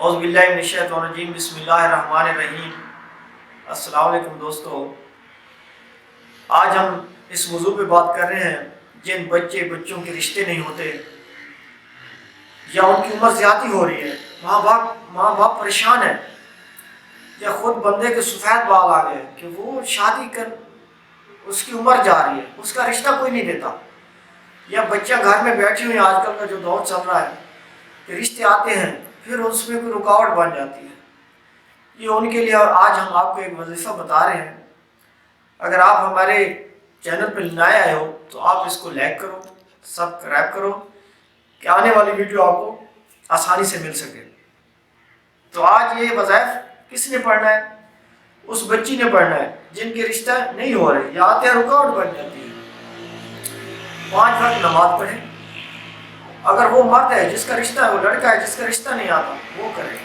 اعوذ باللہ من الشیطان الرجیم، بسم اللہ الرحمن الرحیم۔ السلام علیکم دوستو، آج ہم اس موضوع پہ بات کر رہے ہیں جن بچوں کے رشتے نہیں ہوتے یا ان کی عمر زیادتی ہو رہی ہے، ماں باپ پریشان ہے، یا خود بندے کے سفید بال آ گئے کہ وہ شادی کر اس کی عمر جا رہی ہے، اس کا رشتہ کوئی نہیں دیتا، یا بچہ گھر میں بیٹھی ہوئی، آج کل کا جو دور چل رہا ہے کہ رشتے آتے ہیں پھر اس میں کوئی رکاوٹ بن جاتی ہے۔ یہ ان کے لیے آج ہم آپ کو ایک وظیفہ بتا رہے ہیں۔ اگر آپ ہمارے چینل پہ نئے آئے ہو تو آپ اس کو لائک کرو، سبسکرائب کرو کہ آنے والی ویڈیو آپ کو آسانی سے مل سکے۔ تو آج یہ وظائف کس نے پڑھنا ہے؟ اس بچی نے پڑھنا ہے جن کے رشتہ نہیں ہو رہے یا آتے ہیں رکاوٹ بن جاتی ہے۔ 5 وقت نماز پڑھیں۔ اگر وہ مرد ہے جس کا رشتہ ہے، وہ لڑکا ہے جس کا رشتہ نہیں آتا، وہ کرے۔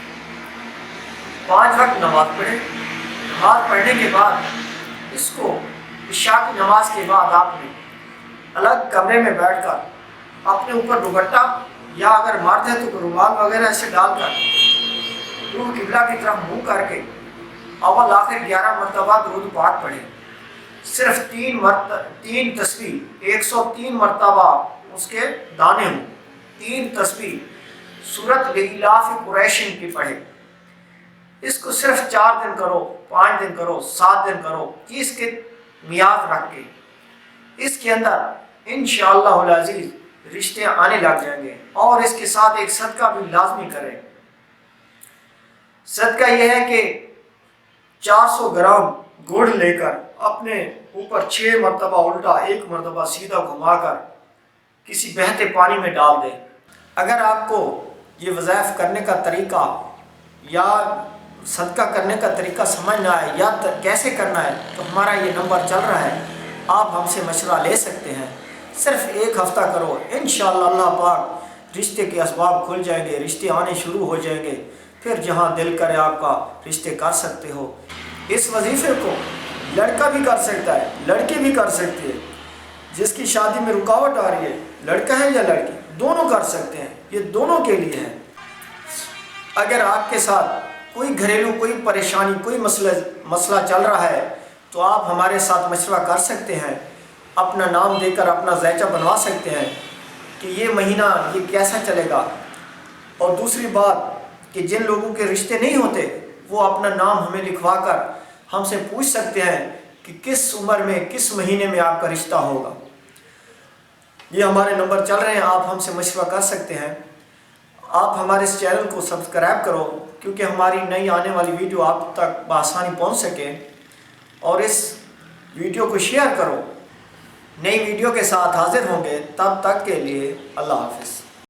5 وقت نماز پڑھیں۔ نماز پڑھنے کے بعد اس کو عشاء کی نماز کے بعد آپ نے الگ کمرے میں بیٹھ کر اپنے اوپر دوپٹہ یا اگر مرد ہے تو رومال وغیرہ ایسے ڈال کر روح قبلہ کی طرف منہ کر کے اول آخر 11 مرتبہ درود پاک پڑھیں۔ صرف 3 تسبیح 103 مرتبہ اس کے دانے ہوں، 3 تسبیح سورۃ لإلاف قریش کی پڑھیں۔ اس کو صرف 4 دن کرو، 5 دن کرو، 7 دن کرو، اس کے میعاد رکھ کے اس کے اندر انشاءاللہ العزیز رشتے آنے لگ جائیں گے۔ اور اس کے ساتھ ایک صدقہ بھی لازمی کریں۔ صدقہ یہ ہے کہ 400 گرام گڑ لے کر اپنے اوپر 6 مرتبہ الٹا 1 مرتبہ سیدھا گھما کر کسی بہتے پانی میں ڈال دیں۔ اگر آپ کو یہ وظائف کرنے کا طریقہ یا صدقہ کرنے کا طریقہ سمجھ نہ آئے یا کیسے کرنا ہے تو ہمارا یہ نمبر چل رہا ہے، آپ ہم سے مشورہ لے سکتے ہیں۔ صرف 1 ہفتہ کرو، انشاءاللہ اللہ پاک رشتے کے اسباب کھل جائیں گے، رشتے آنے شروع ہو جائیں گے، پھر جہاں دل کرے آپ کا رشتے کر سکتے ہو۔ اس وظیفے کو لڑکا بھی کر سکتا ہے، لڑکی بھی کر سکتی ہے۔ جس کی شادی میں رکاوٹ آ رہی ہے، لڑکا ہے یا لڑکی، دونوں کر سکتے ہیں، یہ دونوں کے لیے ہے۔ اگر آپ کے ساتھ کوئی گھریلو کوئی پریشانی کوئی مسئلہ چل رہا ہے تو آپ ہمارے ساتھ مشورہ کر سکتے ہیں، اپنا نام دے کر اپنا ذائچہ بنوا سکتے ہیں کہ یہ مہینہ یہ کیسا چلے گا۔ اور دوسری بات کہ جن لوگوں کے رشتے نہیں ہوتے وہ اپنا نام ہمیں لکھوا کر ہم سے پوچھ سکتے ہیں کہ کس عمر میں کس مہینے میں آپ کا رشتہ ہوگا۔ یہ ہمارے نمبر چل رہے ہیں، آپ ہم سے مشورہ کر سکتے ہیں۔ آپ ہمارے اس چینل کو سبسکرائب کرو کیونکہ ہماری نئی آنے والی ویڈیو آپ تک بآسانی پہنچ سکے، اور اس ویڈیو کو شیئر کرو۔ نئی ویڈیو کے ساتھ حاضر ہوں گے، تب تک کے لیے اللہ حافظ۔